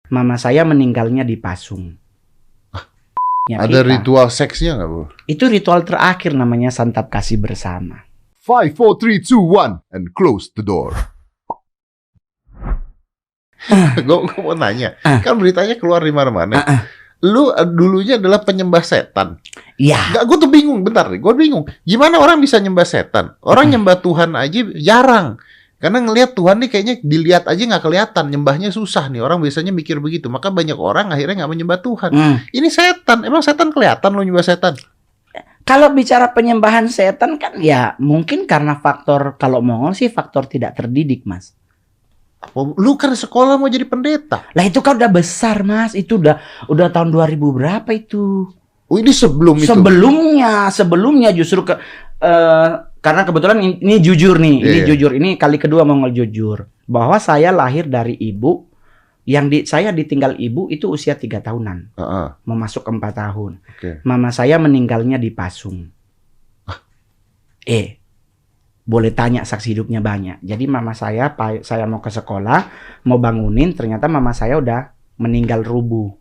Mama saya meninggalnya di Pasung. Ada ritual seksnya nggak, Bro? Itu ritual terakhir, namanya santap kasih bersama. 5, 4, 3, 2, 1 and close the door. Gue mau nanya, kan beritanya keluar di mana-mana. Lu dulunya adalah penyembah setan. Iya. Gue tuh bingung, bentar nih, gue bingung. Gimana orang bisa nyembah setan? Orang nyembah Tuhan aja jarang. Karena ngelihat Tuhan nih kayaknya dilihat aja nggak kelihatan, nyembahnya susah nih. Orang biasanya mikir begitu, maka banyak orang akhirnya nggak menyembah Tuhan. Ini setan, emang setan kelihatan lo nyembah setan? Kalau bicara penyembahan setan kan ya mungkin karena faktor, kalau Mongol sih faktor tidak terdidik, Mas. Lu kan sekolah mau jadi pendeta. Lah itu kan udah besar, Mas. Itu udah tahun 2000 berapa itu? Oh, ini sebelum itu? Sebelumnya justru karena kebetulan ini jujur nih, jujur, ini kali kedua Mongol jujur bahwa saya lahir dari ibu yang saya ditinggal ibu itu usia 3 tahunan, mau masuk ke 4 tahun. Mama saya meninggalnya di Pasung. Boleh tanya, saksi hidupnya banyak. Jadi mama saya mau ke sekolah, mau bangunin, ternyata mama saya udah meninggal rubuh.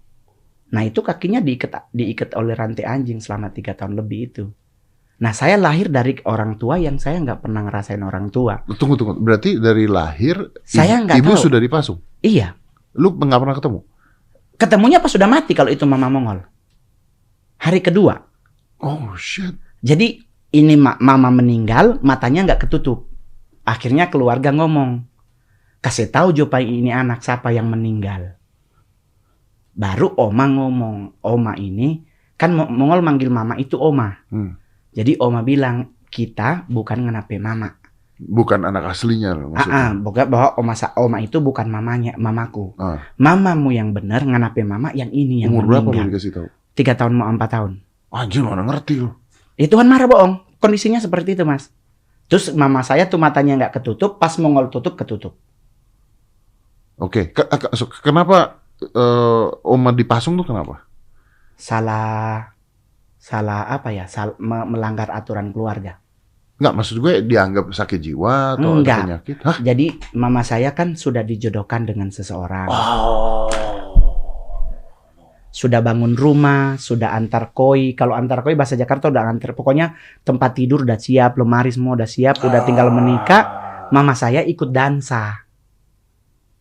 Nah itu kakinya diikat oleh rantai anjing selama 3 tahun lebih itu. Nah, saya lahir dari orang tua yang saya nggak pernah ngerasain orang tua. Tunggu. Berarti dari lahir, saya nggak ibu tahu. Sudah dipasung? Iya. Lu nggak pernah ketemu? Ketemunya pas sudah mati kalau itu mama Mongol. Hari kedua. Oh, shit. Jadi, ini mama meninggal, matanya nggak ketutup. Akhirnya keluarga ngomong, kasih tahu Jopai ini anak siapa yang meninggal. Baru oma ngomong, oma ini, kan Mongol manggil mama itu oma. Jadi oma bilang, kita bukan ngenape mama. Bukan anak aslinya loh maksudnya. Bukan, bahwa oma itu bukan mamaku. Mamamu yang benar ngenape mama yang ini yang umur meninggal. Berapa lu dikasih tahu? 3 tahun mau 4 tahun. Anjir, mana ngerti lo. Tuhan marah bohong. Kondisinya seperti itu, Mas. Terus mama saya tuh matanya nggak ketutup, pas Mongol tutup ketutup. Oke. Kenapa oma dipasung tuh kenapa? Salah apa ya? Melanggar aturan keluarga. Enggak, maksud gue dianggap sakit jiwa atau ada penyakit. Hah? Jadi mama saya kan sudah dijodohkan dengan seseorang. Sudah bangun rumah, sudah antar koi. Kalau antar koi bahasa Jakarta udah antar. Pokoknya tempat tidur udah siap, lemari semua udah siap, udah tinggal menikah. Mama saya ikut dansa.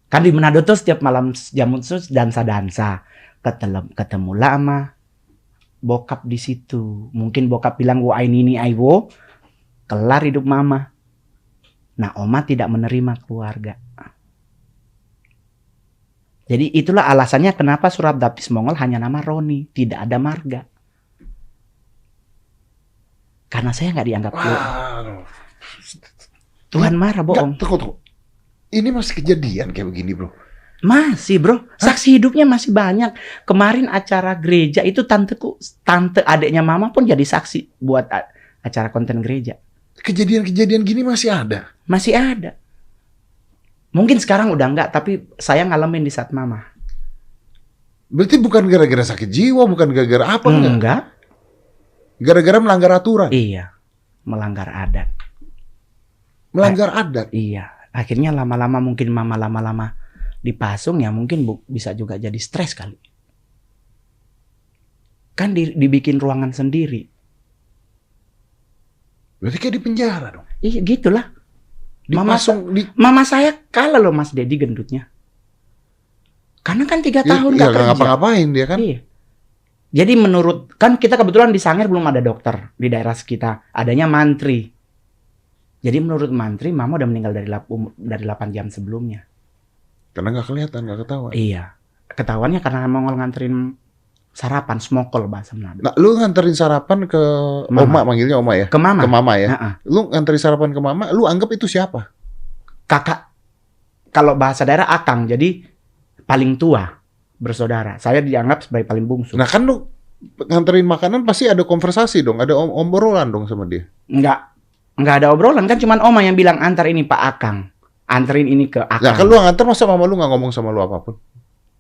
Kan di Manado tuh setiap malam jamu dansa. Ketemu lama bokap di situ. Mungkin bokap bilang wo ini aiwo, kelar hidup mama. Nah, oma tidak menerima keluarga. Jadi itulah alasannya kenapa Surabdapis Mongol hanya nama Roni, tidak ada marga. Karena saya nggak dianggap Tuhan marah, bohong. Tunggu. Ini masih kejadian kayak begini, bro? Masih, bro. Saksi hidupnya masih banyak. Kemarin acara gereja itu tante adiknya mama pun jadi saksi buat acara konten gereja. Kejadian-kejadian gini masih ada? Masih ada. Mungkin sekarang udah enggak, tapi saya ngalamin di saat mama. Berarti bukan gara-gara sakit jiwa, bukan gara-gara apa? Enggak. Gara-gara melanggar aturan? Iya, melanggar adat. Melanggar adat? Iya. Akhirnya lama-lama mungkin mama lama-lama dipasung ya mungkin bisa juga jadi stres kali. Kan dibikin ruangan sendiri. Berarti kayak di penjara dong? Iya gitulah. Dipasung mama saya kalah loh Mas Dedi gendutnya. Karena kan 3 tahun gak kerja. Ngapa-ngapain dia kan? Iya. Jadi kan kita kebetulan di Sangir belum ada dokter di daerah sekitar. Adanya mantri. Jadi menurut mantri mama udah meninggal dari 8 jam sebelumnya. Karena nggak kelihatan, nggak ketahuan. Iya. Ketahuannya karena Mongol nganterin sarapan, smokol bahasa Manado. Nah, lu nganterin sarapan ke Oma, manggilnya Oma ya? Ke Mama. Ke Mama ya? Lu nganterin sarapan ke Mama, lu anggap itu siapa? Kakak. Kalau bahasa daerah akang, jadi paling tua bersaudara. Saya dianggap sebagai paling bungsu. Nah kan lu nganterin makanan pasti ada konversasi dong, ada obrolan dong sama dia. Enggak ada obrolan, kan cuman Oma yang bilang antar ini Pak Akang. Anterin ini ke Akang. Nah kan lu nganter, masa mama lu nggak ngomong sama lu apapun?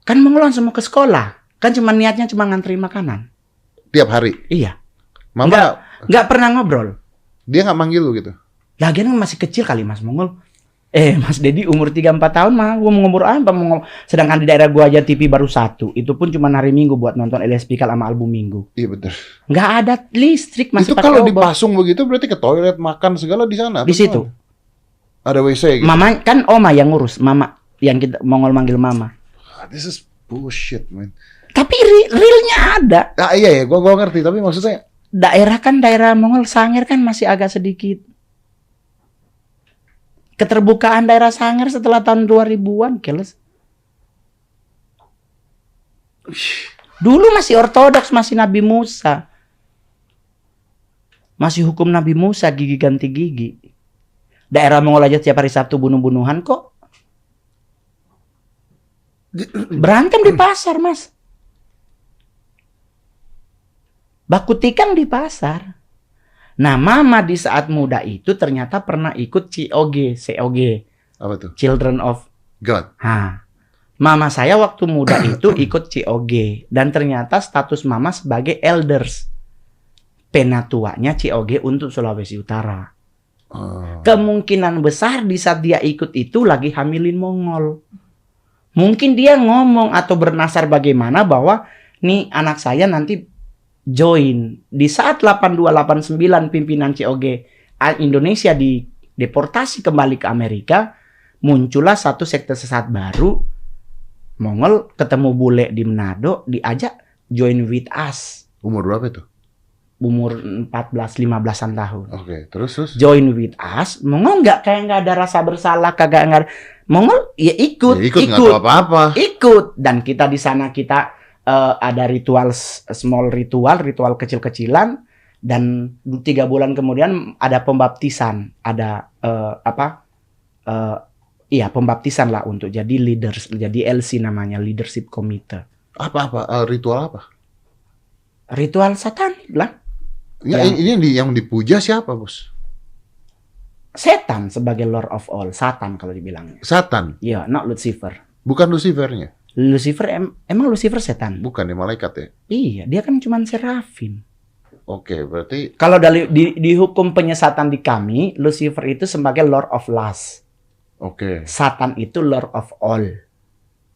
Kan mau langsung ke sekolah. Kan cuma niatnya cuma nganterin makanan. Tiap hari? Iya. Mama nggak pernah ngobrol. Dia nggak manggil lu gitu? Lagian masih kecil kali Mas Mongol. Mas Dedi umur 3-4 tahun mah gua mau ngomor apa sedangkan di daerah gua aja TV baru 1. Itu pun cuma hari Minggu buat nonton Elias Pikal sama album Minggu. Iya betul. Nggak ada listrik, masih Itu pakai kalau obor. dipasung begitu berarti ke toilet, makan segala di sana. Di situ. Ada WC gitu. Mama kan oma yang ngurus, mama yang kita Mongol manggil mama. This is bullshit, man. Tapi realnya ada. Ah, iya ya, gua ngerti, tapi maksudnya Daerah Mongol Sangir kan masih agak sedikit. Keterbukaan daerah Sangir setelah tahun 2000-an, keles. Dulu masih ortodoks, masih Nabi Musa. Masih hukum Nabi Musa, gigi ganti gigi. Daerah Mongol aja tiap hari Sabtu bunuh-bunuhan kok. Berantem di pasar, Mas. Baku tikang di pasar. Nah, mama di saat muda itu ternyata pernah ikut COG. apa tuh? Children of God. Mama saya waktu muda itu ikut COG. Dan ternyata status mama sebagai elders. Penatuanya COG untuk Sulawesi Utara. Kemungkinan besar di saat dia ikut itu lagi hamilin Mongol. Mungkin dia ngomong atau bernasar bagaimana bahwa nih anak saya nanti join. Di saat 82-89 pimpinan COG Indonesia dideportasi kembali ke Amerika, muncullah satu sekte sesat baru. Mongol ketemu bule di Manado, diajak join with us. Umur berapa itu? Umur 14-15an tahun. Oke, terus? Join with us. Mongol nggak ada rasa bersalah, kagak. Mongol ya ikut. Nggak tahu apa-apa. Ikut. Dan kita di sana ada small ritual kecil-kecilan, dan 3 bulan kemudian ada pembaptisan, ada pembaptisan lah untuk jadi leaders, jadi LC namanya, leadership committee. Ritual apa? Ritual satanik lah. Ini yang dipuja siapa, Bos? Setan sebagai Lord of all, Satan kalau dibilangnya. Satan? Iya, not Lucifer. Bukan Lucifernya? Lucifer emang Lucifer setan? Bukan ya, malaikat ya? Iya, dia kan cuma serafim. Oke, berarti kalau di hukum penyesatan di kami, Lucifer itu sebagai Lord of Lust. Oke. Satan itu Lord of all.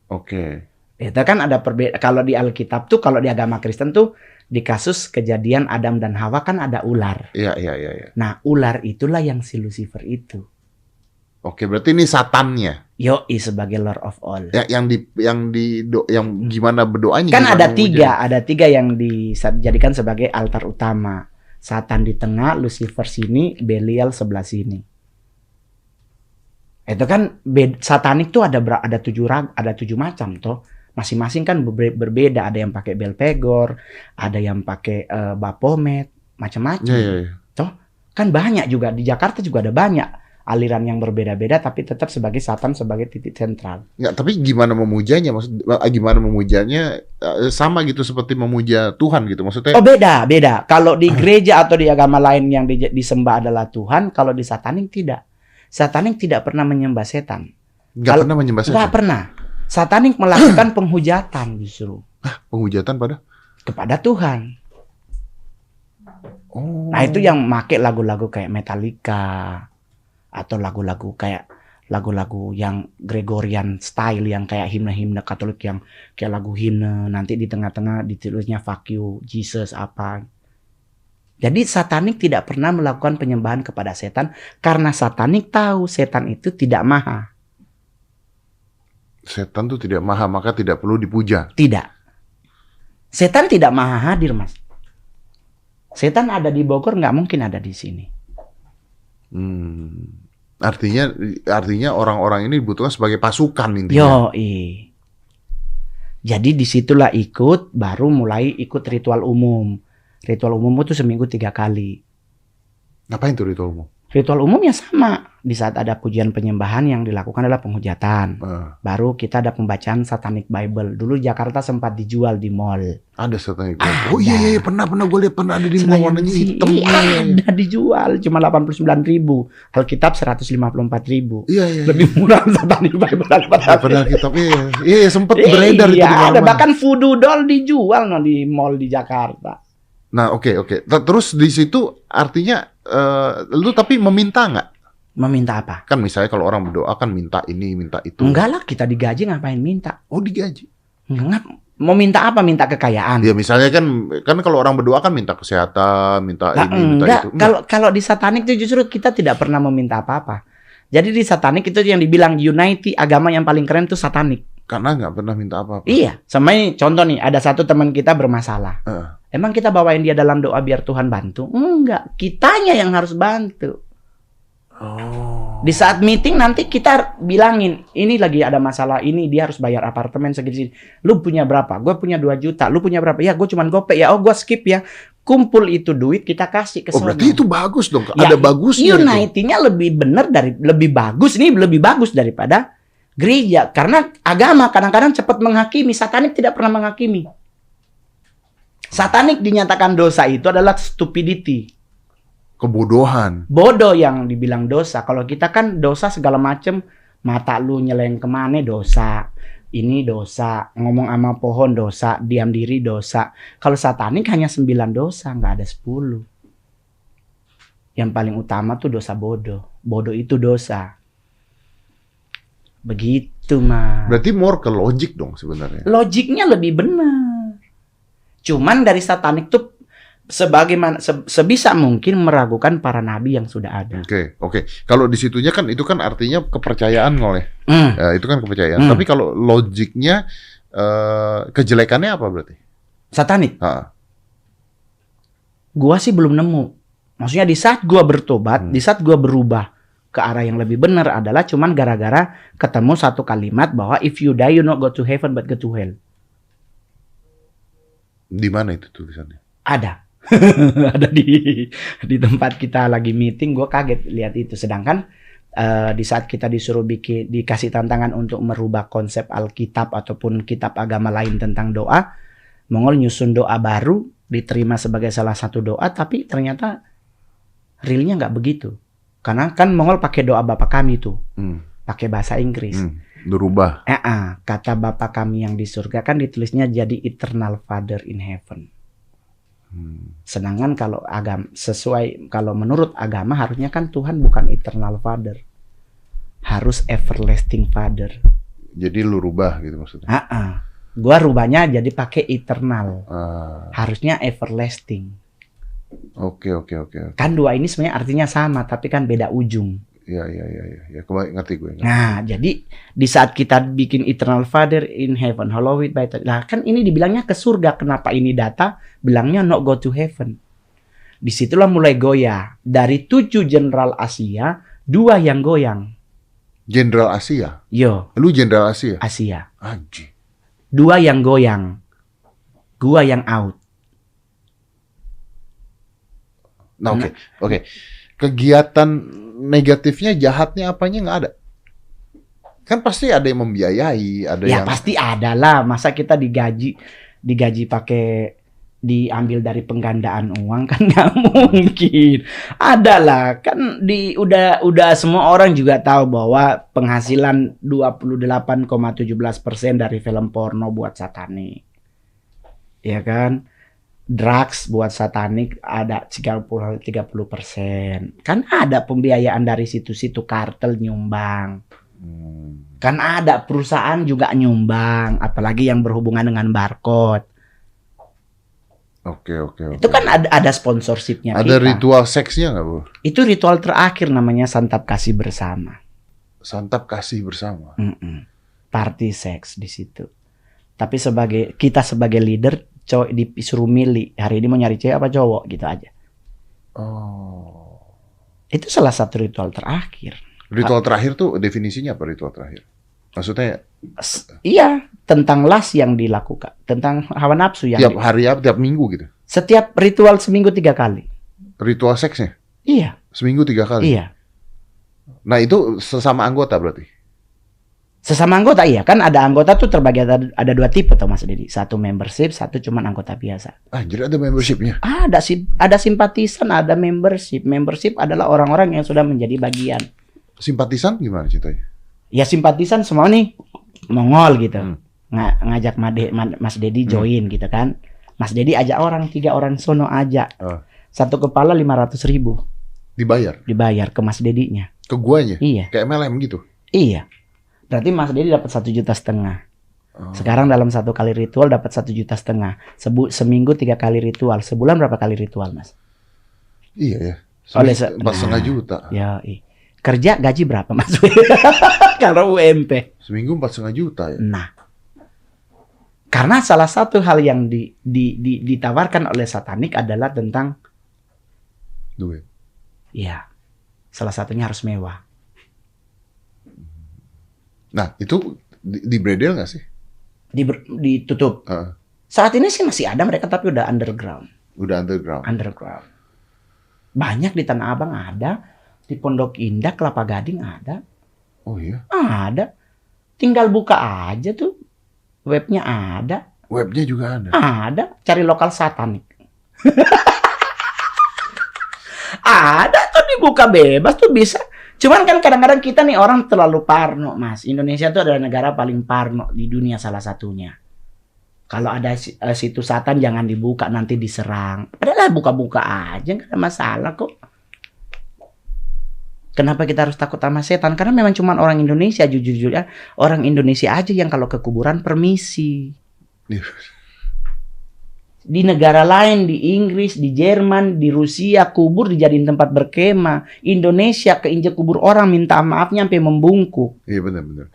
Oke. Itu kan ada perbedaan. Kalau di Alkitab tuh, kalau di agama Kristen tuh di kasus kejadian Adam dan Hawa kan ada ular. Iya. Nah, ular itulah yang si Lucifer itu. Oke, berarti ini satannya. Yoi sebagai Lord of all. Ya, yang gimana berdoanya? Kan gimana ada tiga yang dijadikan sebagai altar utama. Satan di tengah, Lucifer sini, Belial sebelah sini. Itu kan satanik tuh ada 7 macam toh. Masing-masing kan berbeda. Ada yang pakai Belpegor, ada yang pakai Baphomet, macam-macam. Iya. Toh kan banyak juga di Jakarta juga ada banyak aliran yang berbeda-beda, tapi tetap sebagai Satan sebagai titik sentral. Nggak, tapi gimana memujanya? Gimana memujanya sama gitu seperti memuja Tuhan gitu maksudnya? Oh, beda. Kalau di gereja atau di agama lain yang disembah adalah Tuhan, kalau di satanik tidak. Satanik tidak pernah menyembah setan. Pernah menyembah setan? Nggak pernah. Satanik melakukan penghujatan justru. Penghujatan kepada Tuhan. Oh. Nah, itu yang make lagu-lagu kayak Metallica, atau lagu-lagu yang Gregorian style, yang kayak himne-himne Katolik, yang kayak lagu himne, nanti di tengah-tengah ditulisnya fuck you Jesus apa. Jadi satanik tidak pernah melakukan penyembahan kepada setan, karena satanik tahu setan itu tidak maha. Setan itu tidak maha, maka tidak perlu dipuja. Tidak. Setan tidak maha hadir, Mas. Setan ada di Bogor, nggak mungkin ada di sini. Artinya orang-orang ini dibutuhkan sebagai pasukan intinya. Yoi. Jadi disitulah baru mulai ikut ritual umum. Ritual umum itu seminggu 3 kali. Ngapain tuh ritual umum? Ritual umumnya sama. Di saat ada pujian penyembahan yang dilakukan adalah penghujatan. Baru kita ada pembacaan Satanic Bible. Dulu Jakarta sempat dijual di mall. Ada Satanic Bible. Oh iya, pernah gue lihat, pernah ada di mall warnanya hitam. Ada dijual cuma 89.000. Alkitab 154.000. Iya. Lebih murah Satanic Bible daripada Alkitab. Iya, sempat beredar itu di mana-mana. Ada bahkan voodoo doll dijual di mall di Jakarta. Nah, oke. Terus di situ artinya lu tapi meminta nggak? Meminta apa? Kan misalnya kalau orang berdoa kan minta ini, minta itu. Enggak lah, kita digaji ngapain minta? Oh, digaji. Enggak. Mau minta apa? Minta kekayaan. Ya misalnya kan kalau orang berdoa kan minta kesehatan, minta Nah, ini, minta enggak. itu. Kalau di satanik itu justru kita tidak pernah meminta apa-apa. Jadi di satanik itu yang dibilang unity, agama yang paling keren itu satanik. Karena nggak pernah minta apa-apa. Iya. Sama ini contoh nih, ada satu teman kita bermasalah. Emang kita bawain dia dalam doa biar Tuhan bantu? Enggak. Kitanya yang harus bantu. Oh. Di saat meeting nanti kita bilangin, ini lagi ada masalah ini, dia harus bayar apartemen segini. Lu punya berapa? Gue punya 2 juta. Lu punya berapa? Ya gue cuman gopay. Ya gue skip ya. Kumpul itu duit kita kasih ke Oh, sono. berarti itu bagus dong. Ya, ada bagusnya itu. Unity-nya lebih bagus. Ini lebih bagus daripada gereja. Karena agama kadang-kadang cepat menghakimi. Satanik tidak pernah menghakimi. Satanik dinyatakan dosa itu adalah stupidity. Kebodohan. Bodoh yang dibilang dosa. Kalau kita kan dosa segala macem. Mata lu nyeleng kemana dosa. Ini dosa. Ngomong sama pohon dosa. Diam diri dosa. Kalau satanik hanya 9 dosa. Nggak ada 10. Yang paling utama tuh dosa bodoh. Bodoh itu dosa. Begitu, Mas. Berarti more ke logik dong sebenarnya. Logiknya lebih benar. Cuman dari satanik tuh sebagaimana sebisa mungkin meragukan para nabi yang sudah ada. Oke. Kalau di situnya kan itu kan artinya kepercayaan oleh. Itu kan kepercayaan. Tapi kalau logiknya kejelekannya apa berarti? Satanik. Gua sih belum nemu. Maksudnya di saat gua bertobat, di saat gua berubah ke arah yang lebih benar adalah cuman gara-gara ketemu satu kalimat bahwa if you die you not go to heaven but go to hell. Di mana itu tulisannya? Ada. Ada di tempat kita lagi meeting, gue kaget lihat itu. Sedangkan di saat kita disuruh dikasih tantangan untuk merubah konsep Alkitab ataupun kitab agama lain tentang doa, Mongol nyusun doa baru diterima sebagai salah satu doa, tapi ternyata realnya nggak begitu. Karena kan Mongol pakai doa Bapa kami tuh, pakai bahasa Inggris. Berubah. Kata Bapa kami yang di surga kan ditulisnya jadi Eternal Father in Heaven. Sedangkan kalau kalau menurut agama harusnya kan Tuhan bukan Eternal Father, harus Everlasting Father. Jadi lu rubah gitu maksudnya? Gua rubahnya jadi pakai Eternal, harusnya Everlasting. Oke. Kan dua ini sebenarnya artinya sama, tapi kan beda ujung. Ya, ngerti gue. Nah, jadi di saat kita bikin Eternal Father in Heaven, hallowed by God. Nah, kan ini dibilangnya ke surga. Kenapa ini data? Bilangnya not go to heaven. Disitulah mulai goyah. Dari 7 jenderal Asia, 2 yang goyang. Jenderal Asia? Yo. Lu jenderal Asia? Asia. Anjir. 2 yang goyang. Gua yang out. Nah, oke. Kegiatan negatifnya, jahatnya apanya nggak ada? Kan pasti ada yang membiayai, ada yang... Ya pasti ada lah. Masa kita digaji pakai diambil dari penggandaan uang kan nggak mungkin. Ada lah. Kan udah semua orang juga tahu bahwa penghasilan 28,17% dari film porno buat satanik. Ya kan? Drugs buat satanik ada 30%. Kan ada pembiayaan dari situ-situ, kartel nyumbang. Kan ada perusahaan juga nyumbang, apalagi yang berhubungan dengan barcode. Oke. Itu kan ada sponsorshipnya. Ada kita. Ritual seksnya nggak, Bu? Itu ritual terakhir namanya santap kasih bersama. Santap kasih bersama. Party seks di situ. Tapi kita sebagai leader cowok disuruh milih hari ini mau nyari cewek apa cowok gitu aja. Itu salah satu ritual terakhir. Ritual terakhir tuh definisinya apa ritual terakhir? Maksudnya? Iya, tentang las yang dilakukan, tentang hawa nafsu yang tiap hari apa tiap minggu gitu. Setiap ritual seminggu 3 kali. Ritual seksnya? Iya. Seminggu 3 kali. Iya. Nah itu sesama anggota berarti? Sesama anggota iya, kan ada anggota tuh terbagi ada 2 tipe tuh Mas Dedi. Satu membership, satu cuman anggota biasa. Jadi ada membershipnya? Ada simpatisan, ada membership. Membership adalah orang-orang yang sudah menjadi bagian. Simpatisan gimana ceritanya? Ya simpatisan semua nih Mongol gitu. Ngajak Mas Dedi join gitu kan. Mas Dedi ajak 3 orang sono ajak. Satu kepala 500.000. Dibayar? Dibayar ke Mas Dedinya. Ke guanya? Iya. Kayak MLM gitu? Iya. Berarti Mas Dedi dapat 1,5 juta. Oh. Sekarang dalam 1 kali ritual dapat 1,5 juta. Seminggu 3 kali ritual. Sebulan berapa kali ritual, Mas? Iya ya. Oleh 4,5 juta. Ya, kerja gaji berapa, Mas? Kalau UMP. Seminggu 4,5 juta ya. Nah, karena salah satu hal yang ditawarkan oleh satanik adalah tentang Duit. ya, salah satunya harus mewah. Nah, itu dibredel nggak sih? Ditutup. Saat ini sih masih ada mereka, tapi udah underground. Udah underground. Underground. Banyak di Tanah Abang ada, di Pondok Indah, Kelapa Gading ada. Oh iya? Ada. Tinggal buka aja tuh. Webnya ada. Webnya juga ada? Ada. Cari lokal satanik. Ada tuh, dibuka bebas tuh bisa. Cuman kan kadang-kadang kita nih orang terlalu parno, Mas. Indonesia tuh adalah negara paling parno di dunia salah satunya. Kalau ada situs satan jangan dibuka, nanti diserang. Padahal buka-buka aja, nggak ada masalah kok. Kenapa kita harus takut sama setan? Karena memang cuma orang Indonesia, jujur-jujur ya, orang Indonesia aja yang kalau ke kuburan permisi. Di negara lain, di Inggris, di Jerman, di Rusia, kubur dijadiin tempat berkemah. Indonesia keinjak kubur orang minta maafnya sampai membungkuk. Iya benar-benar.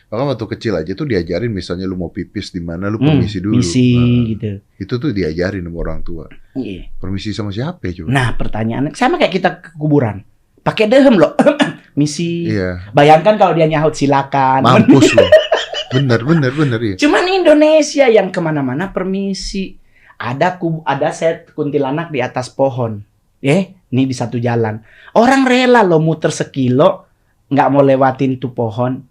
Maka waktu kecil aja tuh diajarin, misalnya lu mau pipis di mana, lu permisi dulu. Misi gitu. Itu tuh diajarin sama orang tua. Iya. Permisi sama siapa ya coba? Nah, pertanyaannya sama kayak kita ke kuburan. Pakai dehem loh. Misi. Iya. Bayangkan kalau dia nyaut silakan. Mampus loh. Bener iya. Cuman Indonesia yang kemana-mana permisi. Ada set kuntilanak di atas pohon. Nih di satu jalan. Orang rela loh muter sekilo, nggak mau lewatin tuh pohon.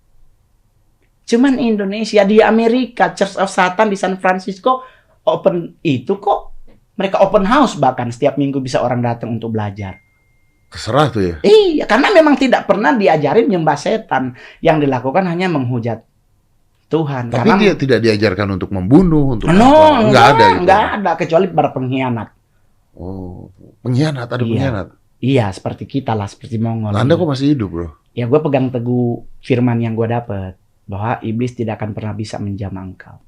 Cuman Indonesia, di Amerika, Church of Satan di San Francisco open itu kok. Mereka open house bahkan setiap minggu bisa orang datang untuk belajar. Terserah tuh ya. Iya, karena memang tidak pernah diajarin nyembah setan. Yang dilakukan hanya menghujat Tuhan. Tapi karena dia tidak diajarkan untuk membunuh, untuk no, nggak ada gitu. Nggak ada, kecuali para pengkhianat. Oh, pengkhianat, ada pengkhianat. Iya, seperti kita lah, seperti Mongol. Nah, Anda kok masih hidup, bro? Ya, gue pegang teguh firman yang gue dapet. Bahwa iblis tidak akan pernah bisa menjamah engkau.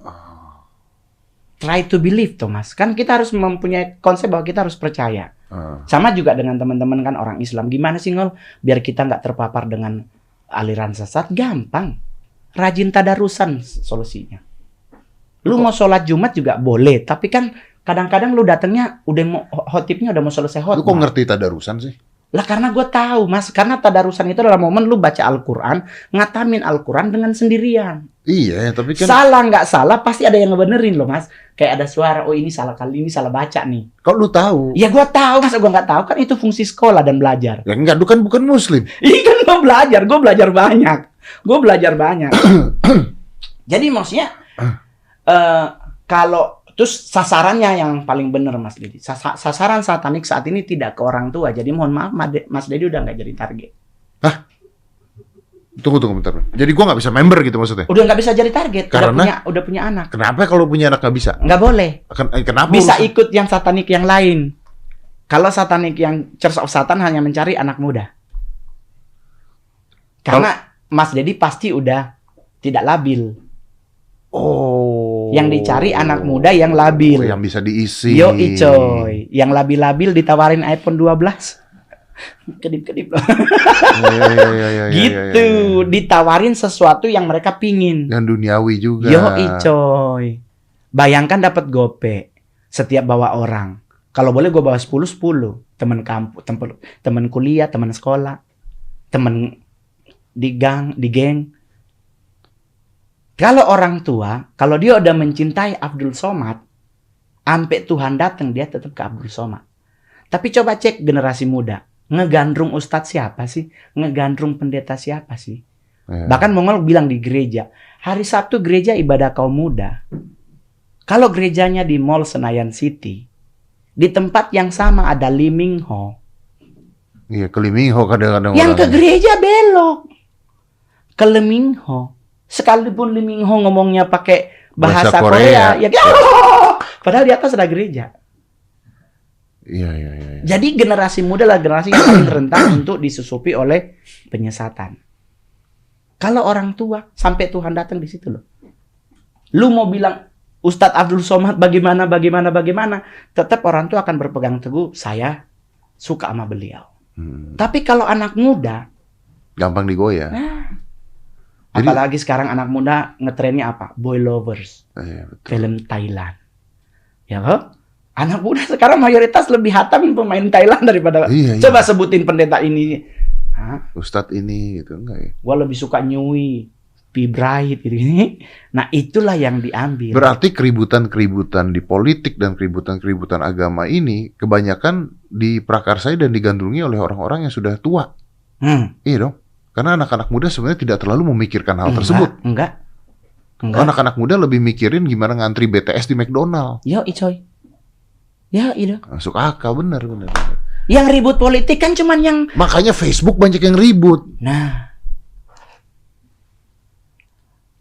Try to believe, Thomas. Kan kita harus mempunyai konsep bahwa kita harus percaya. Sama juga dengan teman-teman kan orang Islam. Gimana sih, Ngol? Biar kita nggak terpapar dengan aliran sesat. Gampang. Rajin tadarusan solusinya. Lu mau sholat Jumat juga boleh. Tapi kan kadang-kadang lu datangnya udah mau khotibnya udah mau selesai khotbah. Lu kok ngerti tadarusan sih? Lah karena gue tahu, Mas. Karena tadarusan itu adalah momen lu baca Al-Quran, ngatamin Al-Quran dengan sendirian. Iya, tapi kan salah nggak salah pasti ada yang ngebenerin loh, Mas. Kayak ada suara, oh ini salah kali ini salah baca nih. Kok lu tahu? Ya gue tahu, masa gue nggak tahu, kan itu fungsi sekolah dan belajar. Ya enggak, lu kan bukan muslim. Iya kan gue belajar banyak. Jadi maksudnya kalau terus sasarannya yang paling benar, Mas Dedi. Sasaran satanik saat ini tidak ke orang tua. Jadi mohon maaf, Mas Dedi udah nggak jadi target. Hah? Tunggu bentar. Jadi gua nggak bisa member gitu maksudnya? Udah nggak bisa jadi target. Karena udah punya anak. Kenapa kalau punya anak nggak bisa? Nggak boleh. Kenapa? Bisa ikut yang satanik yang lain. Kalau satanik yang Church of Satan hanya mencari anak muda. Karena Mas Dedi pasti udah tidak labil. Oh. Yang dicari anak muda yang labil. Yang bisa diisi. Yoi coy. Yang labil-labil ditawarin iPhone 12. Kedip-kedip loh. Ya, gitu. Ditawarin sesuatu yang mereka pingin. Yang duniawi juga. Yoi coy. Bayangkan dapat gope. Setiap bawa orang. Kalau boleh gue bawa 10. Teman kampus, teman kuliah, teman sekolah. Teman di geng. Kalau orang tua, kalau dia udah mencintai Abdul Somad, sampai Tuhan datang, dia tetap ke Abdul Somad. Tapi coba cek generasi muda. Ngegandrung ustadz siapa sih? Ngegandrung pendeta siapa sih? Bahkan Mongol bilang di gereja, hari Sabtu gereja ibadah kaum muda. Kalau gerejanya di Mall Senayan City, di tempat yang sama ada Lee Min Ho. Iya, ke Lee Min Ho kadang-kadang. Yang ke gereja belok. Ke Lee Min Ho. Sekalipun Lee Min Ho ngomongnya pakai bahasa Korea, ya padahal di atas ada gereja. Iya, iya, iya. Jadi generasi muda lah generasi yang paling rentan untuk disusupi oleh penyesatan. Kalau orang tua sampai Tuhan datang di situ loh. Lu mau bilang Ustadz Abdul Somad bagaimana, tetap orang tua akan berpegang teguh, saya suka sama beliau. Tapi kalau anak muda, gampang digoyah. Nah, apalagi sekarang anak muda ngetrennya apa? Boy lovers, betul. film Thailand. Ya kok? Anak muda sekarang mayoritas lebih hatam pemain Thailand daripada coba sebutin pendeta ini. Hah? Ustadz ini gitu enggak ya? Gua lebih suka Nyui, Pibright gitu ini. Nah, itulah yang diambil. Berarti keributan-keributan di politik dan keributan-keributan agama ini kebanyakan diprakarsai dan digandrungi oleh orang-orang yang sudah tua. Iya dong. Karena anak-anak muda sebenarnya tidak terlalu memikirkan hal tersebut. Enggak. Anak-anak muda lebih mikirin gimana ngantri BTS di McDonald. Yo, coy. Ya, itu. Masuk akal, benar. Yang ribut politik kan cuman yang... Makanya Facebook banyak yang ribut. Nah.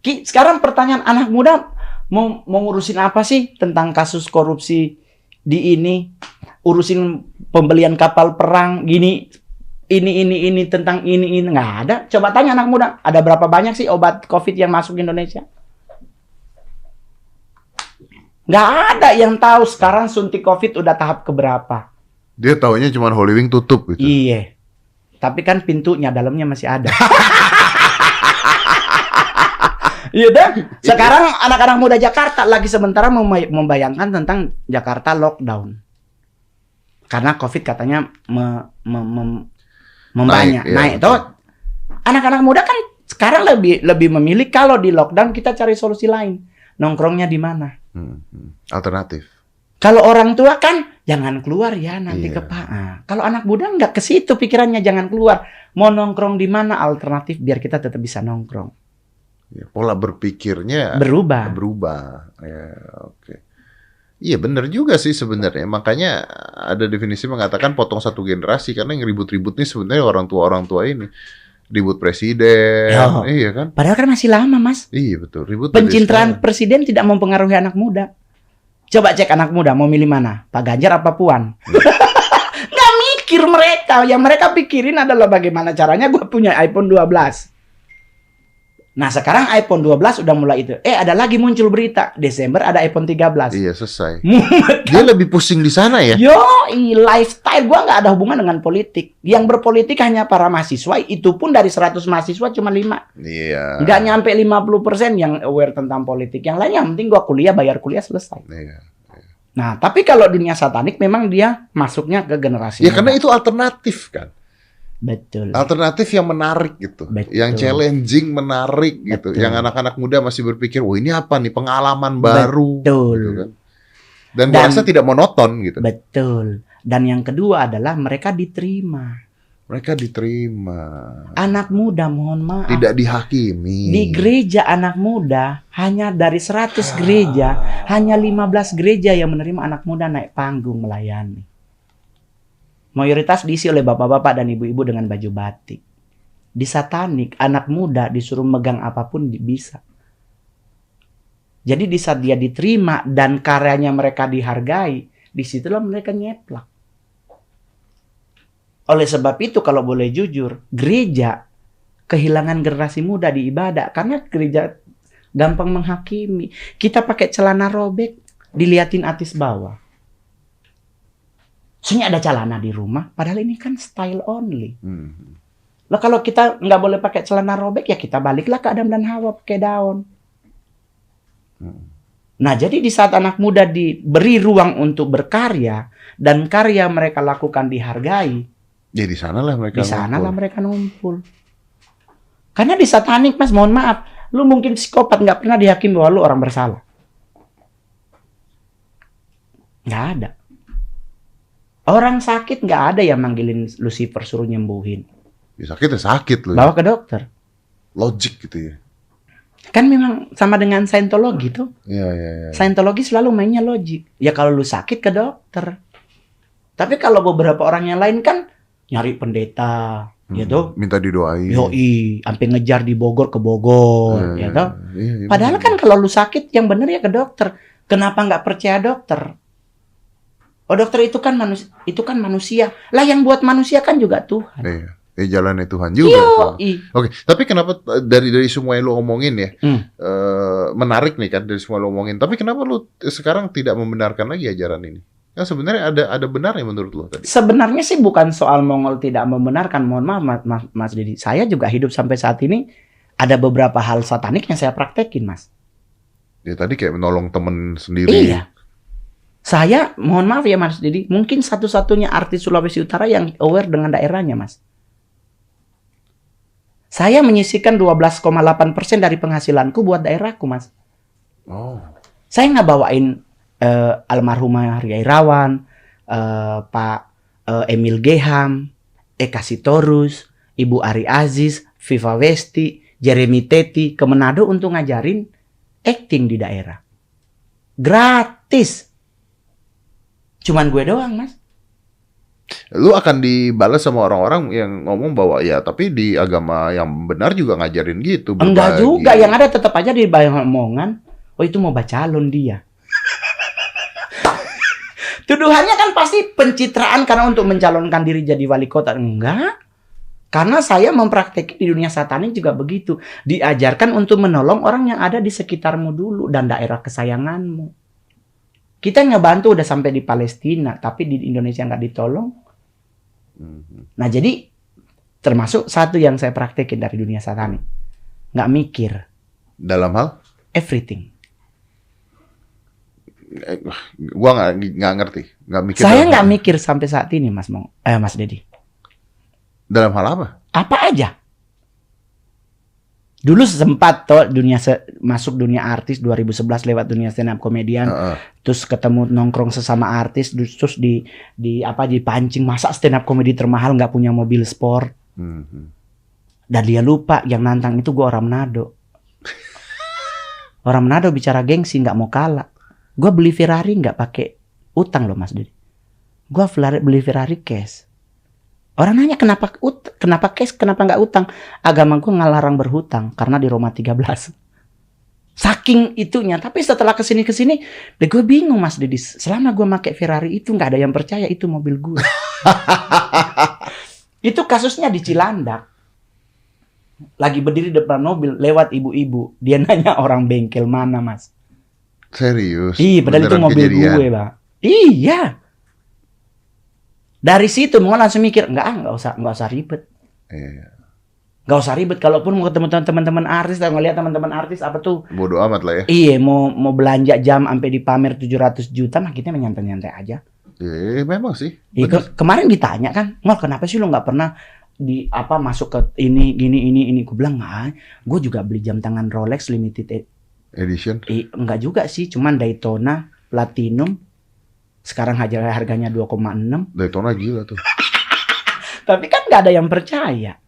Sekarang pertanyaan anak muda mau ngurusin apa sih tentang kasus korupsi di ini? Urusin pembelian kapal perang, gini. Ini tentang ini. Nggak ada. Coba tanya anak muda, ada berapa banyak sih obat COVID yang masuk Indonesia? Nggak ada yang tahu sekarang suntik COVID udah tahap keberapa. Dia taunya cuma Holy Wing tutup gitu. Iya. Tapi kan pintunya dalamnya masih ada. Iya dah. Sekarang anak-anak muda Jakarta lagi sementara membayangkan tentang Jakarta lockdown. Karena COVID katanya naik. Tuh. Anak-anak muda kan sekarang lebih memilih kalau di lockdown kita cari solusi lain. Nongkrongnya di mana? Alternatif. Kalau orang tua kan jangan keluar ya nanti Kalau anak muda nggak ke situ pikirannya, jangan keluar. Mau nongkrong di mana, alternatif biar kita tetap bisa nongkrong. Ya, pola berpikirnya berubah. Ya, oke. Iya benar juga sih sebenarnya. Makanya ada definisi mengatakan potong satu generasi, karena yang ribut-ribut nih sebenarnya orang tua ini. Ribut presiden, iya kan? Padahal kan masih lama, Mas. Iya betul, ribut. Pencitraan presiden tidak mempengaruhi anak muda. Coba cek anak muda mau milih mana, Pak Ganjar apa Puan? Nggak mikir mereka. Yang mereka pikirin adalah bagaimana caranya gue punya iPhone 12. Nah sekarang iPhone 12 udah mulai itu. Ada lagi muncul berita Desember ada iPhone 13. Iya selesai. Dia lebih pusing di sana ya. Lifestyle gua nggak ada hubungan dengan politik. Yang berpolitik hanya para mahasiswa. Itu pun dari 100 mahasiswa cuma 5. Iya. Nggak nyampe 50% yang aware tentang politik. Yang lain yang penting gua kuliah, bayar kuliah, selesai. Iya. Nah tapi kalau dunia satanik memang dia masuknya ke generasi. Ya karena itu alternatif kan. Betul. Alternatif yang menarik gitu. Betul. Yang challenging, menarik gitu. Betul. Yang anak-anak muda masih berpikir, wah ini apa nih, pengalaman baru. Betul. Gitu kan. Dan merasa tidak monoton gitu. Betul. Dan yang kedua adalah mereka diterima. Mereka diterima. Anak muda mohon maaf. Tidak dihakimi. Di gereja anak muda hanya dari 100 gereja, hanya 15 gereja yang menerima anak muda naik panggung melayani. Mayoritas diisi oleh bapak-bapak dan ibu-ibu dengan baju batik. Di satanik, anak muda disuruh megang apapun bisa. Jadi di saat dia diterima dan karyanya mereka dihargai, disitulah mereka nyeplak. Oleh sebab itu kalau boleh jujur, gereja kehilangan generasi muda di ibadah. Karena gereja gampang menghakimi. Kita pakai celana robek, diliatin atas bawah. Soalnya ada celana di rumah, padahal ini kan style only. Lah kalau kita nggak boleh pakai celana robek, ya kita baliklah ke Adam dan Hawa pakai daun. Nah jadi di saat anak muda diberi ruang untuk berkarya, dan karya mereka lakukan dihargai, ya di sanalah mereka ngumpul. Karena di satanik, Mas, mohon maaf, lu mungkin psikopat, nggak pernah dihakimi bahwa lu orang bersalah. Nggak ada. Orang sakit nggak ada yang manggilin Lucifer suruh nyembuhin. Ya sakit loh. Bawa ke dokter. Logik gitu ya. Kan memang sama dengan Scientology tuh. Iya. Scientology selalu mainnya logik. Ya kalau lu sakit ke dokter. Tapi kalau beberapa orang yang lain kan nyari pendeta, gitu. Minta didoain. Yoi, sampai ngejar di Bogor ke Bogor, gitu. Iya, padahal kan kalau lu sakit yang bener ya ke dokter. Kenapa nggak percaya dokter? Oh dokter itu kan manusia. Lah yang buat manusia kan juga Tuhan. Iya. Jalannya Tuhan juga. Oke, tapi kenapa dari semua yang lo omongin ya, menarik nih kan dari semua lo omongin. Tapi kenapa lo sekarang tidak membenarkan lagi ajaran ini? Kan sebenarnya ada benarnya menurut lo tadi. Sebenarnya sih bukan soal Mongol tidak membenarkan. Mohon maaf Mas Didi. Saya juga hidup sampai saat ini ada beberapa hal satanik yang saya praktekin, Mas. Ya tadi kayak menolong temen sendiri. Iya. Saya mohon maaf ya Mas Didi, mungkin satu-satunya artis Sulawesi Utara yang aware dengan daerahnya, Mas. Saya menyisihkan 12,8% dari penghasilanku buat daerahku, Mas. Oh. Saya nggak bawain almarhumah Ria Irawan, Pak Emil Geham, Eka Sitorus, Ibu Ari Aziz, Viva Westi, Jeremy Teti ke Manado untuk ngajarin acting di daerah. Gratis. Cuman gue doang, Mas. Lu akan dibalas sama orang-orang yang ngomong bahwa ya tapi di agama yang benar juga ngajarin gitu. Enggak juga, yang ada tetap aja di banyak omongan, oh itu mau bacalon dia. Tuduhannya kan pasti pencitraan karena untuk mencalonkan diri jadi wali kota. Enggak. Karena saya mempraktekkan di dunia satanik juga begitu. Diajarkan untuk menolong orang yang ada di sekitarmu dulu dan daerah kesayanganmu. Kita ngebantu udah sampai di Palestina, tapi di Indonesia nggak ditolong. Nah jadi termasuk satu yang saya praktekin dari dunia satanik. Nggak mikir. Dalam hal? Everything. Gua nggak ngerti. Nggak mikir. Saya nggak mikir sampai saat ini, Mas Dedi. Dalam hal apa? Apa aja. Dulu sempat masuk dunia artis 2011 lewat dunia stand up komedian. Terus ketemu nongkrong sesama artis, terus dipancing masa stand up komedi termahal nggak punya mobil sport. Dan dia lupa yang nantang itu gue orang Manado. Orang Manado bicara gengsi nggak mau kalah. Gue beli Ferrari nggak pakai utang loh Mas Dedi. Gue beli Ferrari cash. Orang nanya kenapa cash, kenapa nggak utang? Agama gue ngelarang berhutang karena di Roma 13. Saking itunya. Tapi setelah kesini, gue bingung Mas Dedi. Selama gue pakai Ferrari itu nggak ada yang percaya itu mobil gue. Itu kasusnya di Cilandak. Lagi berdiri depan mobil, lewat ibu-ibu. Dia nanya orang bengkel mana Mas. Serius? Iya, padahal itu mobil gue Bang. Iya. Dari situ mau langsung mikir nggak usah ribet. Iya. Nggak usah ribet. Kalaupun mau ketemu teman-teman artis atau ngeliat teman-teman artis apa tuh? Bodoh amat lah ya. Iya, mau belanja jam sampai dipamer 700 juta mah kita nyantai-nyantai aja. Memang sih. Kemarin ditanya kan, Mal kenapa sih lo nggak pernah masuk ke ini. Gue bilang nggak. Gue juga beli jam tangan Rolex limited edition. Enggak juga sih, cuman Daytona Platinum. Sekarang harganya 2,6. Daytona gila tuh. Tapi kan nggak ada yang percaya.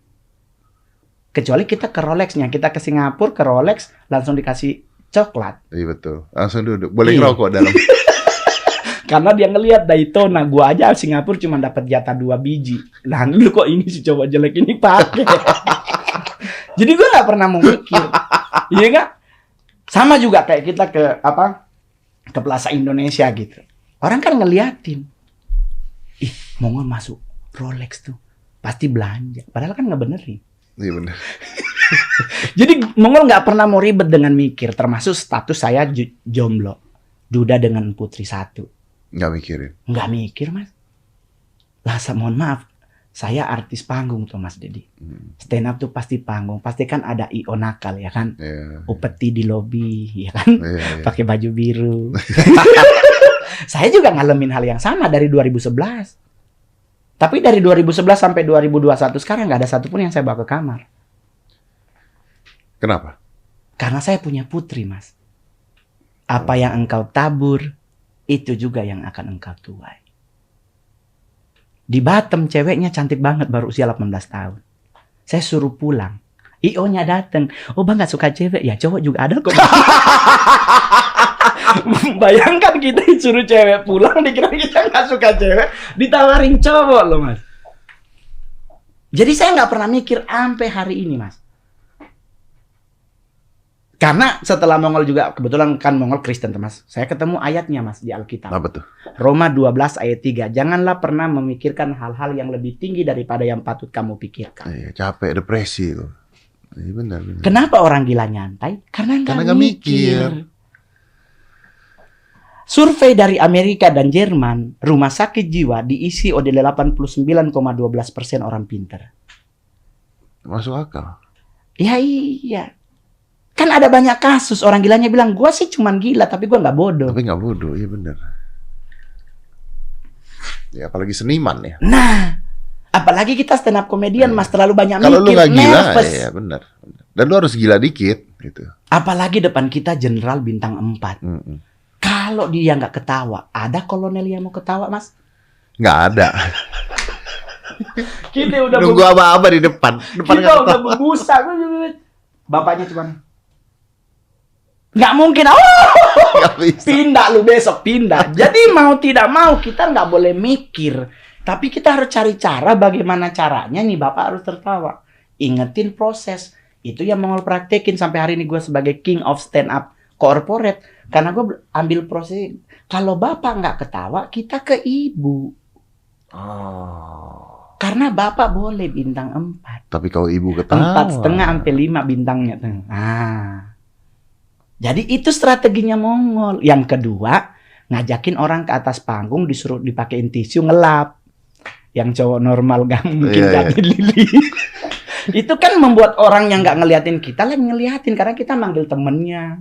Kecuali kita ke Rolexnya. Kita ke Singapura, ke Rolex, langsung dikasih coklat. Iya betul. Langsung duduk. Boleh ngerokok dalam. Karena dia ngelihat Daytona. Gua aja Singapura cuma dapat jatah 2 biji. Nah lu kok ini si cowok jelek ini pakai. Jadi gua nggak pernah mau mikir. Iya nggak? Sama juga kayak kita ke Plaza Indonesia gitu. Orang kan ngeliatin. Mongol masuk Rolex tuh. Pasti belanja. Padahal kan nggak benerin. Iya bener. Jadi Mongol nggak pernah mau ribet dengan mikir. Termasuk status saya jomblo. Duda dengan putri 1. Nggak mikirin. Nggak mikir Mas. Lah mohon maaf. Saya artis panggung tuh Mas Dedi. Stand up tuh pasti panggung. Pasti kan ada I.O. nakal ya kan. Upeti di lobi ya kan. Pakai baju biru. Saya juga ngalamin hal yang sama dari 2011. Tapi dari 2011 sampai 2021 sekarang nggak ada satupun yang saya bawa ke kamar. Kenapa? Karena saya punya putri, Mas. Apa yang engkau tabur, itu juga yang akan engkau tuai. Di Batam ceweknya cantik banget baru usia 18 tahun. Saya suruh pulang. I.O.nya dateng. Oh bang gak suka cewek? Ya cowok juga ada kok. Bayangkan kita disuruh cewek pulang, dikira kita gak suka cewek, ditawarin cowok loh Mas. Jadi saya gak pernah mikir sampai hari ini Mas. Karena setelah Mongol juga, kebetulan kan Mongol Kristen, Mas. Saya ketemu ayatnya, Mas, di Alkitab. Apa tuh? Roma 12 ayat 3. Janganlah pernah memikirkan hal-hal yang lebih tinggi daripada yang patut kamu pikirkan. Iya, capek, depresi loh. Iya, benar. Kenapa orang gila nyantai? Karena nggak mikir. Survei dari Amerika dan Jerman, rumah sakit jiwa diisi oleh 89,12% orang pintar. Masuk akal. Ya iya. Kan ada banyak kasus orang gilanya bilang, gua sih cuman gila tapi gua nggak bodoh. Tapi nggak bodoh, iya benar. Ya apalagi seniman ya. Nah, apalagi kita stand up komedian, Mas, terlalu banyak Kalau lu mikir, nggak gila, nervous. ya benar. Dan lu harus gila dikit gitu. Apalagi depan kita jenderal bintang 4. Kalau dia nggak ketawa, ada kolonel yang mau ketawa, Mas? Nggak ada. Kita udah Nunggu apa-apa di depan. Kita udah berbusa. Bapaknya cuman nggak mungkin. Nggak bisa. Pindah lu besok, pindah. Jadi mau tidak mau kita nggak boleh mikir. Tapi kita harus cari cara bagaimana caranya nih Bapak harus tertawa. Ingetin proses. Itu yang Mongol praktekin sampai hari ini gue sebagai king of stand up corporate. Karena gue ambil proses. Kalau Bapak nggak ketawa, kita ke Ibu. Karena Bapak boleh bintang 4. Tapi kalau Ibu ketawa 4,5 sampai 5 bintangnya. Jadi itu strateginya Mongol. Yang kedua, ngajakin orang ke atas panggung disuruh dipakein tisu ngelap. Yang cowok normal gak mungkin jadi lili. Itu kan membuat orang yang gak ngeliatin kita lagi ngeliatin karena kita manggil temennya.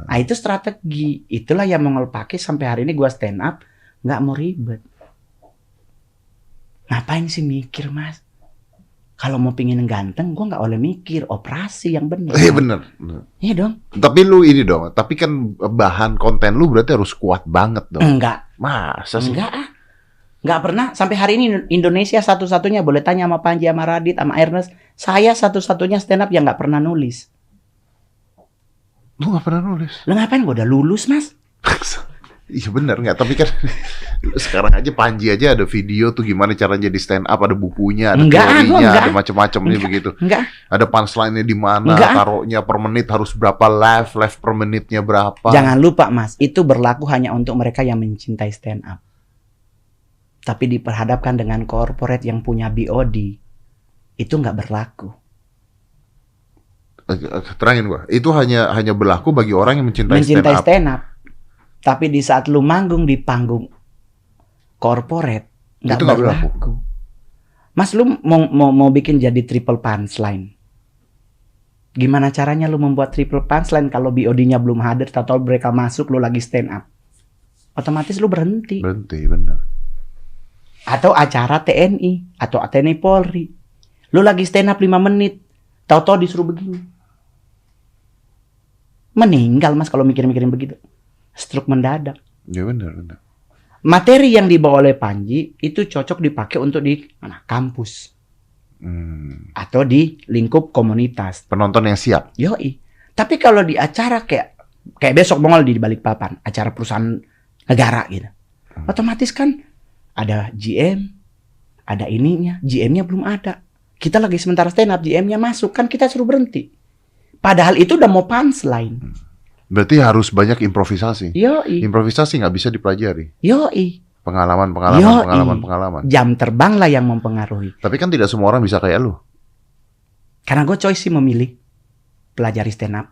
Nah itu strategi. Itulah yang Mongol pakai sampai hari ini gua stand up gak mau ribet. Ngapain sih mikir, Mas? Kalau mau pingin ganteng, gue nggak boleh mikir operasi yang benar. Iya benar. Iya dong. Tapi lu ini dong. Tapi kan bahan konten lu berarti harus kuat banget dong. Enggak. Masa sih? Enggak pernah. Sampai hari ini Indonesia satu-satunya, boleh tanya sama Panji, sama Radit, sama Ernest. Saya satu-satunya stand up yang nggak pernah nulis. Lu nggak pernah nulis? Lu ngapain? Gue udah lulus, Mas. Iya benar nggak, tapi kan sekarang aja Panji aja ada video tuh gimana cara jadi stand up, ada bukunya, ada teorinya, ada macam-macam nih begitu. Enggak. Ada punchline-nya di mana, taruhnya per menit harus berapa live per menitnya berapa. Jangan lupa, Mas, itu berlaku hanya untuk mereka yang mencintai stand up. Tapi diperhadapkan dengan corporate yang punya BOD, itu nggak berlaku. Terangin gua, itu hanya berlaku bagi orang yang mencintai stand up. Tapi di saat lu manggung di panggung corporate nggak berlaku. Mas, lu mau bikin jadi triple punchline. Gimana caranya lu membuat triple punchline kalau BOD-nya belum hadir atau mereka masuk lu lagi stand up? Otomatis lu berhenti. Berhenti, benar. Atau acara TNI atau TNI Polri. Lu lagi stand up 5 menit, tahu-tahu disuruh begini. Meninggal, Mas, kalau mikir-mikirin begitu. Stroke mendadak. Ya benar. Materi yang dibawa oleh Panji itu cocok dipakai untuk di mana? Kampus. Atau di lingkup komunitas. Penonton yang siap. Yoi. Tapi kalau di acara kayak besok Mongol di Balikpapan, acara perusahaan negara gitu. Otomatis kan ada GM, ada ininya, GM-nya belum ada. Kita lagi sementara stand up, GM-nya masuk, kan kita suruh berhenti. Padahal itu udah mau punchline. Berarti harus banyak improvisasi. Yoi. Improvisasi nggak bisa dipelajari. Yoi. Pengalaman. Jam terbang lah yang mempengaruhi. Tapi kan tidak semua orang bisa kayak lu. Karena gue choice sih memilih pelajari stand up.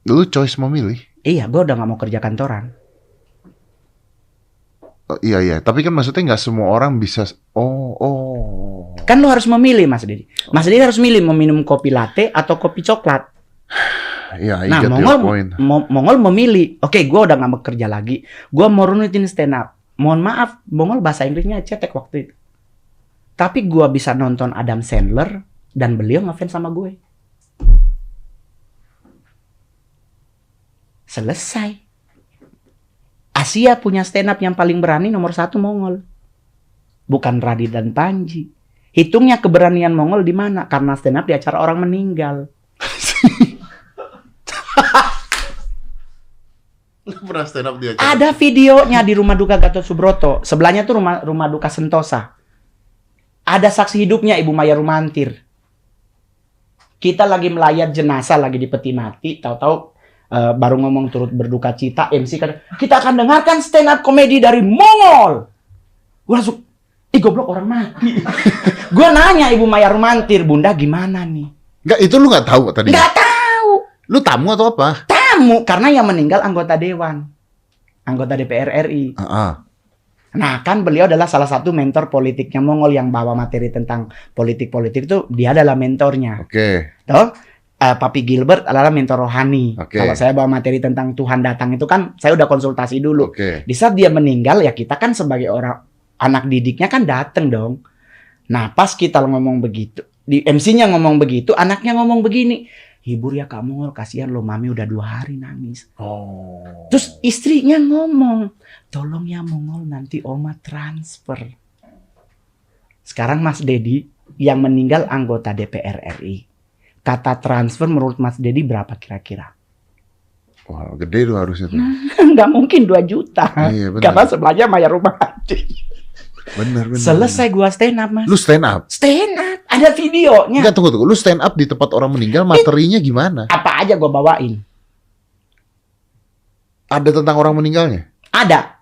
Lu choice memilih? Iya, gue udah nggak mau kerja kantoran. Oh, iya. Tapi kan maksudnya nggak semua orang bisa. Kan lu harus memilih, Mas Didi. Mas Didi harus milih mau minum kopi latte atau kopi coklat. Ya, nah, Mongol memilih. Oke, gue udah gak mau kerja lagi. Gue mau runutin stand up. Mohon maaf, Mongol bahasa Inggrisnya cetek waktu itu. Tapi gue bisa nonton Adam Sandler dan beliau ngefans sama gue. Selesai. Asia punya stand up yang paling berani nomor 1 Mongol. Bukan Radit dan Panji. Hitungnya keberanian Mongol di mana? Karena stand up di acara orang meninggal. Lu pernah stand up di acara? Ada videonya di Rumah Duka Gatot Subroto. Sebelahnya tuh rumah Duka Sentosa. Ada saksi hidupnya Ibu Maya Rumantir. Kita lagi melayat jenazah, lagi di peti mati, tahu-tahu baru ngomong turut berduka cita, MC kan, kita akan dengarkan stand up komedi dari Mongol. Gue langsung, goblok orang mati. Gue nanya Ibu Maya Rumantir, Bunda gimana nih? Enggak, itu lu nggak tahu tadi? Nggak tahu. Lu tamu atau apa? Tamu, karena yang meninggal anggota dewan, anggota DPR RI. Nah, kan beliau adalah salah satu mentor politiknya Mongol yang bawa materi tentang politik-politik itu, dia adalah mentornya. Oke. Toh? Papi Gilbert adalah mentor rohani. Kalau saya bawa materi tentang Tuhan datang itu kan saya udah konsultasi dulu. Di saat dia meninggal ya kita kan sebagai orang anak didiknya kan dateng dong. Nah pas kita ngomong begitu, di MC-nya ngomong begitu, anaknya ngomong begini, hibur ya Kak Mongol, kasihan lo mami udah 2 hari nangis. Terus istrinya ngomong, tolong ya Mongol nanti Oma transfer. Sekarang Mas Dedi yang meninggal anggota DPR RI. Kata transfer menurut Mas Dedi berapa kira-kira? Wah, gede tuh harusnya tuh. Nggak mungkin 2 juta. Iya, karena sebelahnya Maya Rumantir. Bener. Selesai gua stand up, Mas. Lu stand up? Stand up. Ada videonya. Enggak, tunggu. Lu stand up di tempat orang meninggal, materinya gimana? Apa aja gua bawain. Ada tentang orang meninggalnya? Ada.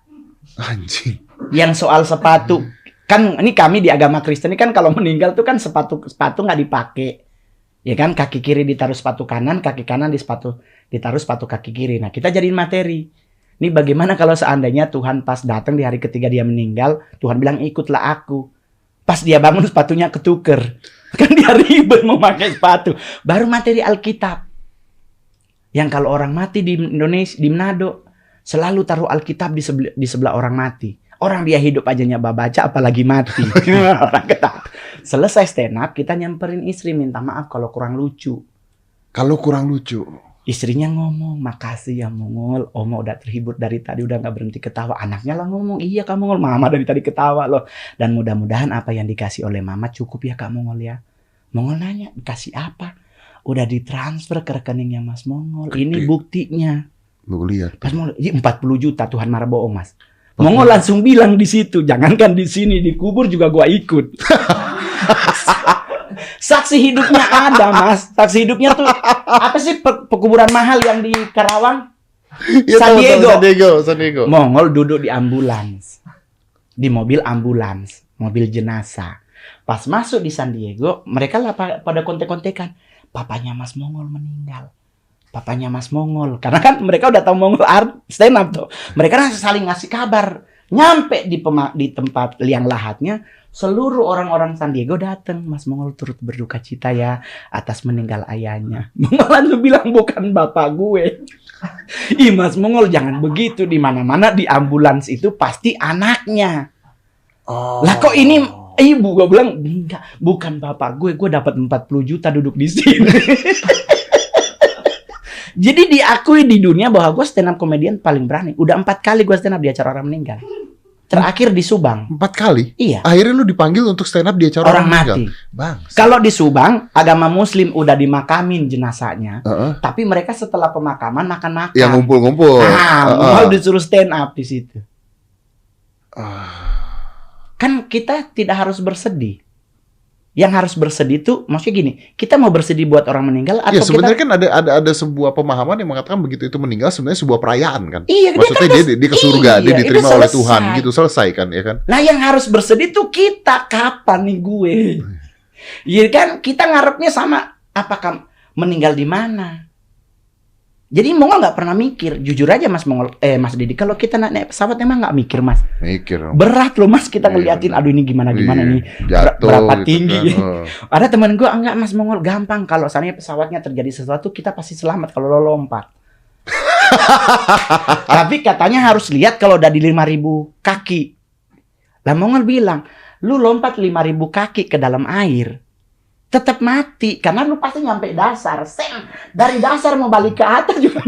Anjing. Yang soal sepatu. Kan ini kami di agama Kristen ini kan kalau meninggal tuh kan sepatu nggak dipakai. Ya kan, kaki kiri ditaruh sepatu kanan, kaki kanan ditaruh sepatu kaki kiri. Nah, kita jadiin materi. Ini bagaimana kalau seandainya Tuhan pas datang di hari ketiga dia meninggal, Tuhan bilang ikutlah aku. Pas dia bangun sepatunya ketuker. Kan dia ribet mau pakai sepatu. Baru materi Alkitab. Yang kalau orang mati di Indonesia, di Manado, selalu taruh Alkitab di sebelah orang mati. Orang dia hidup aja nyoba baca, apalagi mati. Orang ketawa. Selesai stand up, kita nyamperin istri minta maaf kalau kurang lucu. Kalau kurang lucu? Istrinya ngomong, makasih ya Mongol. Oma udah terhibur dari tadi, udah gak berhenti ketawa. Anaknya lah ngomong, iya Kak Mongol, Mama dari tadi ketawa loh. Dan mudah-mudahan apa yang dikasih oleh Mama cukup ya Kak Mongol ya. Mongol nanya, dikasih apa? Udah ditransfer ke rekeningnya Mas Mongol. Gede. Ini buktinya. Lu lihat. Mas Mongol, 40 juta, Tuhan marah bohong Mas. Mongol langsung bilang di situ, jangankan di sini, di kubur juga gua ikut. Saksi hidupnya ada, Mas. Saksi hidupnya tuh apa sih pekuburan mahal yang di Karawang? Ya, San Diego. San Diego. Mongol duduk di ambulans. Di mobil ambulans, mobil jenazah. Pas masuk di San Diego, mereka lah pada kontek-kontekan. Papanya Mas Mongol meninggal. Papanya Mas Mongol. Karena kan mereka udah tahu Mongol stand up tuh. Mereka saling ngasih kabar. Nyampe di tempat liang lahatnya, seluruh orang-orang San Diego datang. Mas Mongol turut berduka cita ya atas meninggal ayahnya. Mongol langsung bilang bukan bapak gue. Ih Mas Mongol jangan begitu, di mana-mana di ambulans itu pasti anaknya. Lah kok ini ibu? Gue bilang enggak, bukan bapak gue dapat 40 juta duduk di sini. Jadi diakui di dunia bahwa gue stand up komedian paling berani. Udah 4 kali gue stand up di acara orang meninggal. Terakhir di Subang. 4 kali? Iya. Akhirnya lu dipanggil untuk stand up di acara orang mati. Bang. Kalau di Subang, agama Muslim udah dimakamin jenazahnya. Tapi mereka setelah pemakaman makan-makan. Yang ngumpul-ngumpul. Mau disuruh stand up di situ. Kan kita tidak harus bersedih. Yang harus bersedih itu maksudnya gini, kita mau bersedih buat orang meninggal atau ya sebenarnya kan ada sebuah pemahaman yang mengatakan begitu itu meninggal sebenarnya sebuah perayaan kan. Iya, maksudnya dia ke surga, dia diterima oleh selesai. Tuhan gitu, selesai kan ya kan. Nah, yang harus bersedih tuh kita, kapan nih gue? Iya kan kita ngarepnya sama apakah meninggal di mana? Jadi Mongol nggak pernah mikir, jujur aja Mas Mongol, Mas Didi, kalau kita naik pesawat emang nggak mikir Mas. Mikir. Berat loh Mas kita ngeliatin, aduh ini gimana nih, berapa gitu tinggi. kan. Ada teman gue enggak Mas Mongol, gampang kalau seandainya pesawatnya terjadi sesuatu kita pasti selamat kalau lo lompat. Tapi katanya harus lihat kalau udah di 5.000 kaki. Lah Mongol bilang, lu lompat 5.000 kaki ke dalam air, tetap mati karena lu pasti nyampe dasar. Dari dasar mau balik ke atas juga.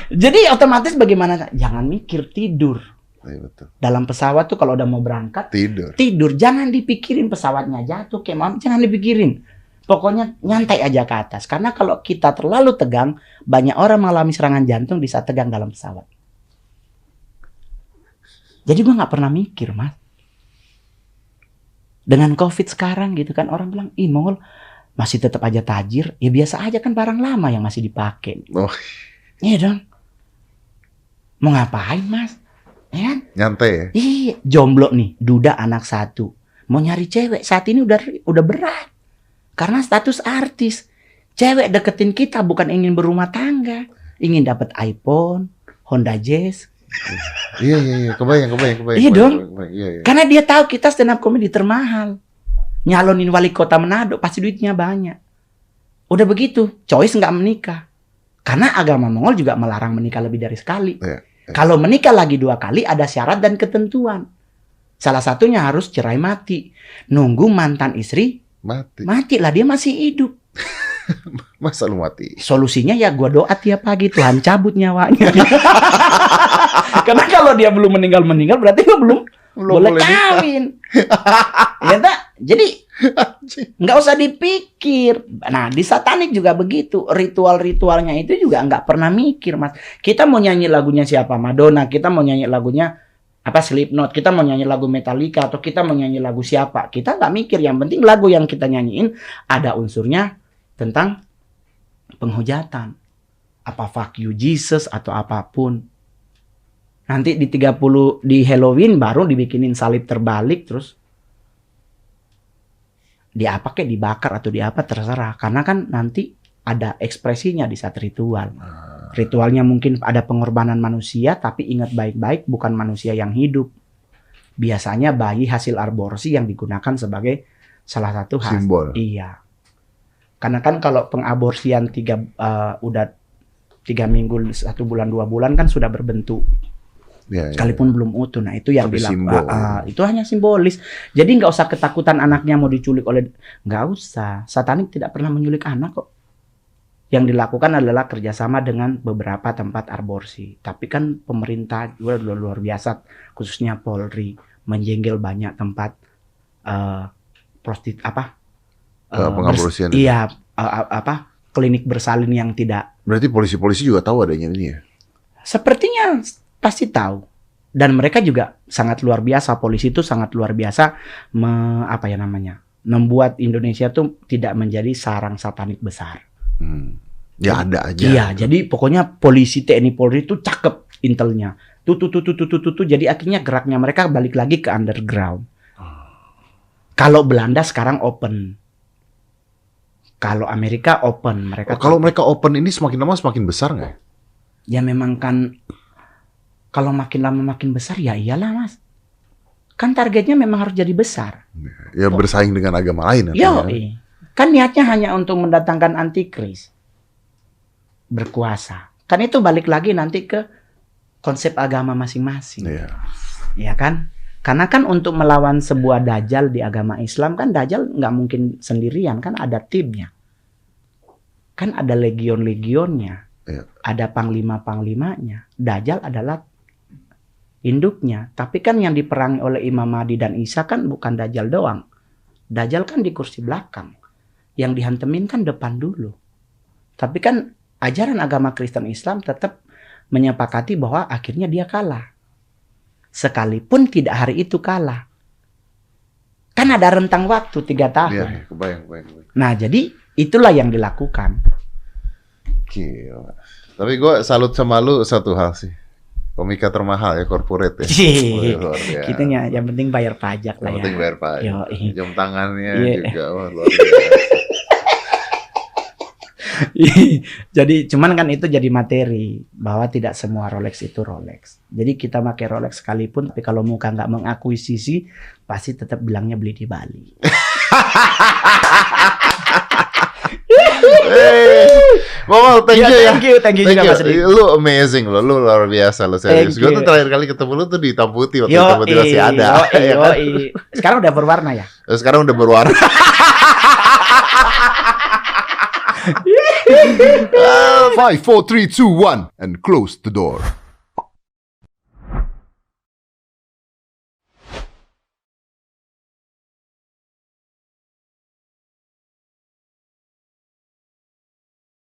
Jadi otomatis bagaimana? Jangan mikir, tidur. Iya, betul. Dalam pesawat tuh kalau udah mau berangkat tidur. Jangan dipikirin pesawatnya jatuh kayak mau, jangan dipikirin. Pokoknya nyantai aja ke atas. Karena kalau kita terlalu tegang, banyak orang mengalami serangan jantung di saat tegang dalam pesawat. Jadi gua nggak pernah mikir, Mas. Dengan COVID sekarang gitu kan, orang bilang, ih Mongol, masih tetap aja tajir, ya biasa aja kan barang lama yang masih dipakai. Oh. Iya dong. Mau ngapain mas? Ya kan? Nyantai ya? Iya, jomblo nih, duda anak 1. Mau nyari cewek saat ini udah berat. Karena status artis. Cewek deketin kita bukan ingin berumah tangga, ingin dapat iPhone, Honda Jazz. Iya, kebayang. Iya dong. Iya. Karena dia tahu kita stand up comedy termahal. Nyalonin wali kota Manado pasti duitnya banyak. Udah begitu, choice nggak menikah. Karena agama Mongol juga melarang menikah lebih dari sekali. Iya. Kalau menikah lagi 2 kali ada syarat dan ketentuan. Salah satunya harus cerai mati. Nunggu mantan istri mati lah, dia masih hidup. Masa lu mati? Solusinya ya gua doa tiap pagi, Tuhan cabut nyawanya. Karena kalau dia belum meninggal berarti gua belum boleh kawin. Ya tak? Jadi nggak usah dipikir. Nah di satanik juga begitu. Ritual-ritualnya itu juga nggak pernah mikir mas. Kita mau nyanyi lagunya siapa? Madonna. Kita mau nyanyi lagunya Slipknot. Kita mau nyanyi lagu Metallica. Atau kita mau nyanyi lagu siapa? Kita nggak mikir. Yang penting lagu yang kita nyanyiin ada unsurnya tentang penghujatan. Apa fuck you Jesus atau apapun. Nanti di 30 di Halloween baru dibikinin salib terbalik terus di apa kayak dibakar atau di apa terserah. Karena kan nanti ada ekspresinya di saat ritual. Ritualnya mungkin ada pengorbanan manusia, tapi ingat baik-baik bukan manusia yang hidup. Biasanya bayi hasil aborsi yang digunakan sebagai salah satu simbol. Iya. Karena kan kalau pengaborsian udah 3 minggu, 1 bulan, 2 bulan kan sudah berbentuk. Ya. Sekalipun belum utuh. Nah itu yang dilakukan. Itu hanya simbolis. Jadi nggak usah ketakutan anaknya mau diculik oleh. Nggak usah. Satanik tidak pernah menculik anak kok. Yang dilakukan adalah kerjasama dengan beberapa tempat aborsi. Tapi kan pemerintah juga luar biasa, khususnya Polri, menjenggel banyak tempat pengaborsian. Iya, klinik bersalin yang tidak. Berarti polisi-polisi juga tahu adanya ini ya? Sepertinya pasti tahu. Dan mereka juga sangat luar biasa. Polisi itu sangat luar biasa membuat Indonesia tuh tidak menjadi sarang satanik besar. Ya ada aja. Iya, jadi pokoknya polisi TNI Polri itu cakep intelnya. Jadi akhirnya geraknya mereka balik lagi ke underground. Kalau Belanda sekarang open. Kalau Amerika open, mereka. Kalau mereka open ini semakin lama semakin besar nggak? Ya memang kan. Kalau makin lama makin besar ya iyalah mas. Kan targetnya memang harus jadi besar. Ya bersaing dengan agama lain. Kan niatnya hanya untuk mendatangkan antikris. Berkuasa. Kan itu balik lagi nanti ke konsep agama masing-masing. Iya. Ya kan? Karena kan untuk melawan sebuah dajjal di agama Islam kan dajjal nggak mungkin sendirian. Kan ada timnya. Kan ada legion-legionnya. Iya. Ada panglima-panglimanya. Dajjal adalah induknya. Tapi kan yang diperangi oleh Imam Mahdi dan Isa kan bukan Dajjal doang. Dajjal kan di kursi belakang. Yang dihantemin kan depan dulu. Tapi kan ajaran agama Kristen Islam tetap menyepakati bahwa akhirnya dia kalah. Sekalipun tidak hari itu kalah. Kan ada rentang waktu 3 tahun. Iya, kebayang. Nah jadi itulah yang dilakukan. Gila. Tapi gue salut sama lu satu hal sih. Komika termahal ya, corporate ya. Kitanya yang penting bayar pajak lah ya. Yang penting bayar pajak. Jam tangannya juga luar biasa. Jadi cuman kan itu jadi materi bahwa tidak semua Rolex itu Rolex. Jadi kita pakai Rolex sekalipun, tapi kalau muka nggak mengakuisisi, pasti tetap bilangnya beli di Bali. Mama, thank you juga Mas Dik. Lu amazing lo, lu luar biasa lo serius. Gue tuh terakhir kali ketemu lu tuh di hitam putih waktu hitam putih masih ada. Sekarang udah berwarna ya? Sekarang udah berwarna. 5, 4, 3, 2, 1 and close the door.